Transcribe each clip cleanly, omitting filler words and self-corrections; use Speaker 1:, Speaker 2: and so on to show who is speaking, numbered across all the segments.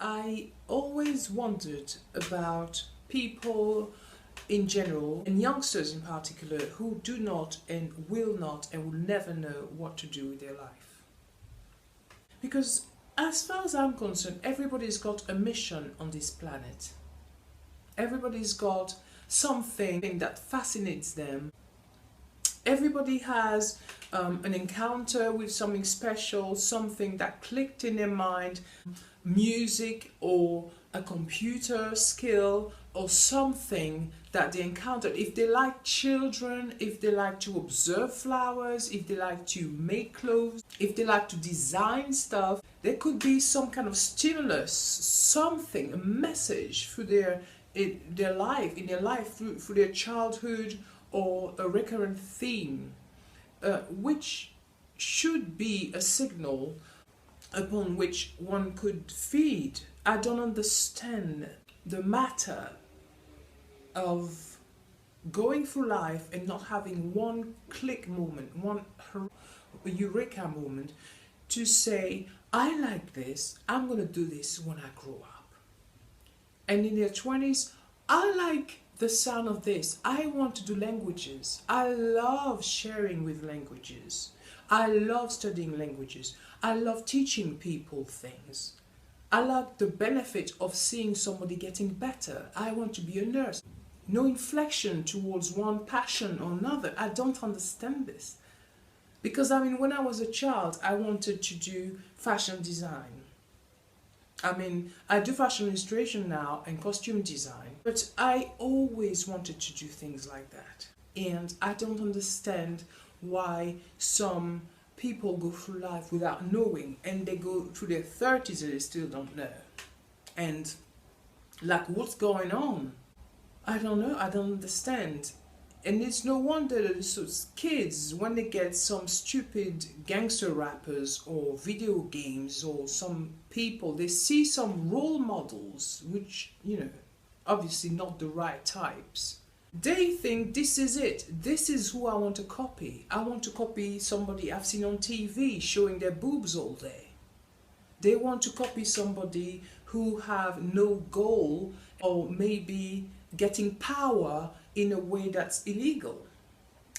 Speaker 1: I always wondered about people in general, and youngsters in particular, who do not and will never know what to do with their life. Because as far as I'm concerned, everybody's got a mission on this planet. Everybody's got something that fascinates them. Everybody has an encounter with something special, something that clicked in their mind, music or a computer skill or something that they encountered. If they like children, if they like to observe flowers, if they like to make clothes, if they like to design stuff, there could be some kind of stimulus, something, a message for their life, in their life, through their childhood, or a recurrent theme, which should be a signal upon which one could feed. I don't understand the matter of going through life and not having one click moment, one eureka moment to say, I like this, I'm going to do this when I grow up. And in their 20s, I like the sound of this. I want to do languages. I love sharing with languages. I love studying languages. I love teaching people things. I like the benefit of seeing somebody getting better. I want to be a nurse. No inflection towards one passion or another. I don't understand this. Because when I was a child, I wanted to do fashion design. I do fashion illustration now and costume design, but I always wanted to do things like that. And I don't understand why some people go through life without knowing, and they go through their 30s and they still don't know. And like, what's going on? I don't know, I don't understand. And it's no wonder that those kids, when they get some stupid gangster rappers or video games or some people, they see some role models, which, obviously not the right types. They think this is it. This is who I want to copy. I want to copy somebody I've seen on TV showing their boobs all day. They want to copy somebody who have no goal, or maybe getting power in a way that's illegal,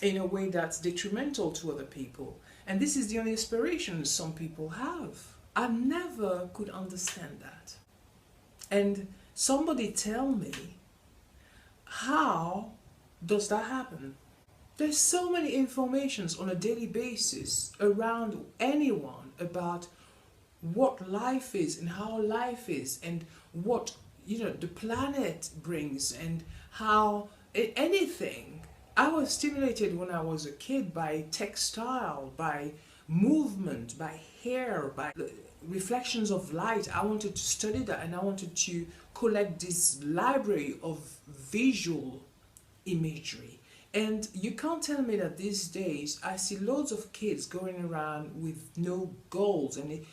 Speaker 1: in a way that's detrimental to other people. And this is the only aspiration some people have. I never could understand that. And somebody tell me, how does that happen? There's so many informations on a daily basis around anyone about what life is and how life is and what the planet brings and how anything. I was stimulated when I was a kid by textile, by movement, by hair, by reflections of light. I wanted to study that, and I wanted to collect this library of visual imagery. And you can't tell me that these days I see loads of kids going around with no goals, and they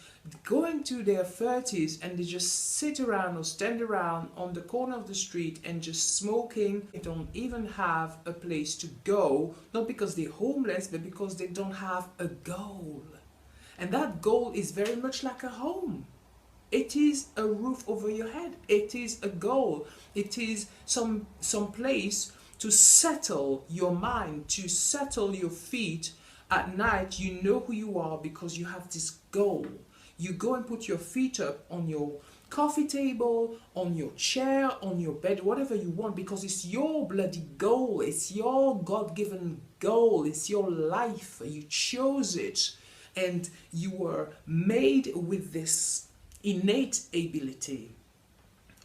Speaker 1: go into their 30s and they just sit around or stand around on the corner of the street and just smoking. They don't even have a place to go, not because they're homeless, but because they don't have a goal. And that goal is very much like a home. It is a roof over your head. It is a goal. It is some place to settle your mind, to settle your feet at night. You know who you are because you have this goal. You go and put your feet up on your coffee table, on your chair, on your bed, whatever you want, because it's your bloody goal. It's your God-given goal. It's your life. You chose it, and you were made with this innate ability,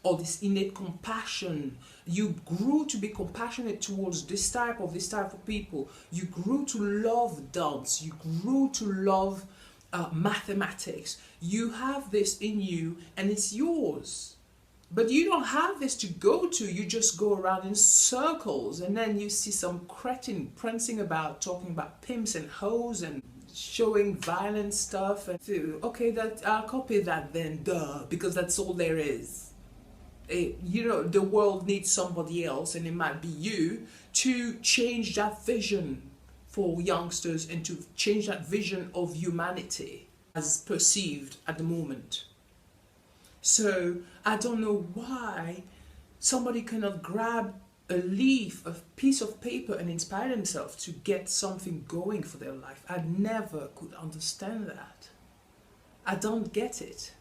Speaker 1: or this innate compassion. You grew to be compassionate towards this type of people. You grew to love dance. You grew to love mathematics. You have this in you, and it's yours. But you don't have this to go to. You just go around in circles, and then you see some cretin prancing about, talking about pimps and hoes and showing violent stuff. And okay, that I'll copy that then, duh, because that's all there is. The world needs somebody else, and it might be you, to change that vision for youngsters and to change that vision of humanity as perceived at the moment. So I don't know why somebody cannot grab a leaf, a piece of paper and inspire themselves to get something going for their life. I never could understand that. I don't get it.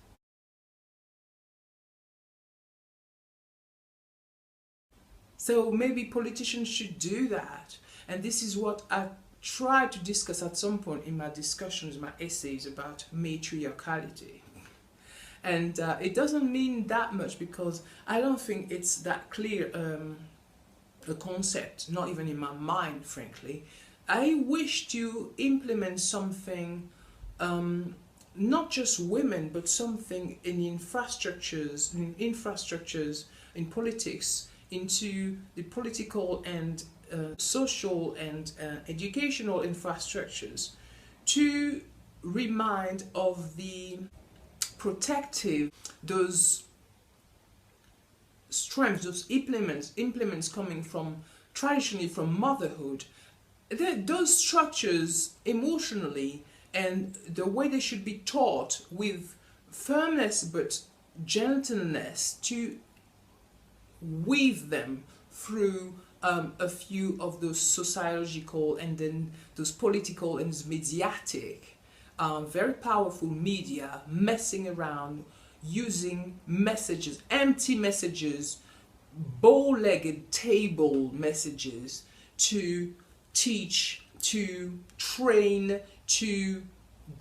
Speaker 1: So maybe politicians should do that. And this is what I try to discuss at some point in my discussions, my essays about matriarchality. And it doesn't mean that much because I don't think it's that clear a concept, not even in my mind, frankly. I wish to implement something, not just women, but something in infrastructures, in politics, into the political and social and educational infrastructures to remind of the protective, those strengths, those implements coming from traditionally from motherhood, those structures emotionally and the way they should be taught with firmness but gentleness to weave them through a few of those sociological and then those political and mediatic, very powerful media messing around, using messages, empty messages, bow-legged table messages to teach, to train, to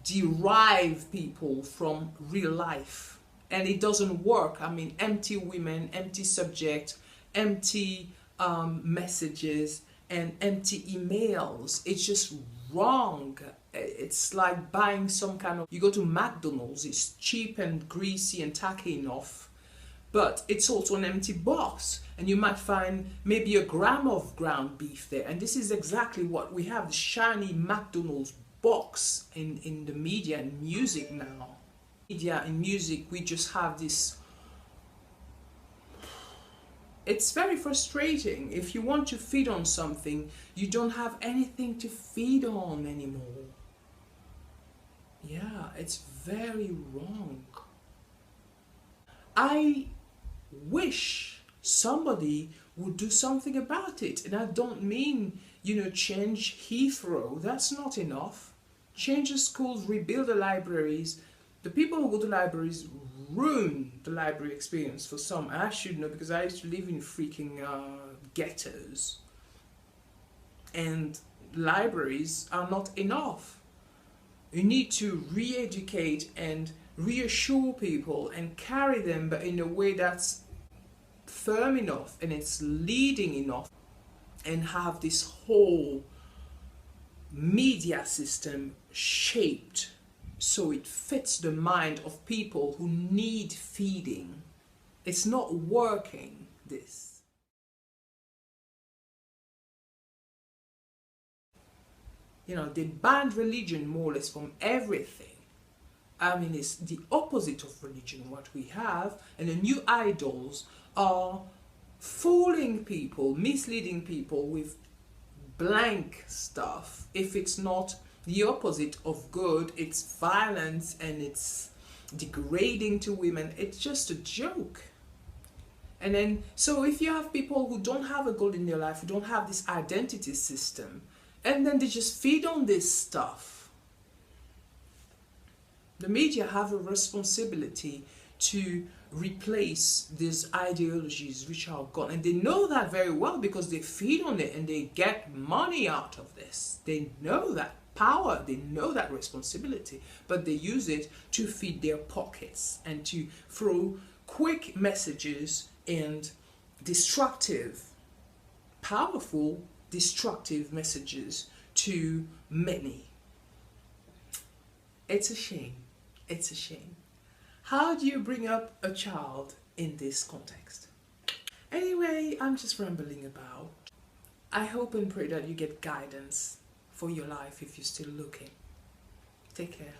Speaker 1: derive people from real life. And it doesn't work. I mean, empty women, empty subject, empty messages, and empty emails. It's just wrong. It's like buying some kind of, you go to McDonald's, it's cheap and greasy and tacky enough, but it's also an empty box. And you might find maybe a gram of ground beef there. And this is exactly what we have, the shiny McDonald's box in the media and music now. Media and music, we just have this. It's very frustrating. If you want to feed on something, you don't have anything to feed on anymore. Yeah, it's very wrong. I wish somebody would do something about it. And I don't mean, change Heathrow. That's not enough. Change the schools, rebuild the libraries. The people who go to libraries ruin the library experience for some. I should know because I used to live in freaking ghettos. And libraries are not enough. You need to re-educate and reassure people and carry them, but in a way that's firm enough and it's leading enough, and have this whole media system shaped so it fits the mind of people who need feeding. It's not working, this. They banned religion more or less from everything. I mean, it's the opposite of religion, what we have, and the new idols are fooling people, misleading people with blank stuff. If it's not the opposite of good, it's violence and it's degrading to women. It's just a joke. And then, so if you have people who don't have a goal in their life, who don't have this identity system, and then they just feed on this stuff, the media have a responsibility to replace these ideologies which are gone. And they know that very well because they feed on it and they get money out of this. They know that power, they know that responsibility, but they use it to feed their pockets and to throw quick messages and destructive, powerful, destructive messages to many. It's a shame. It's a shame. How do you bring up a child in this context? Anyway, I'm just rambling about. I hope and pray that you get guidance for your life if you're still looking. Take care.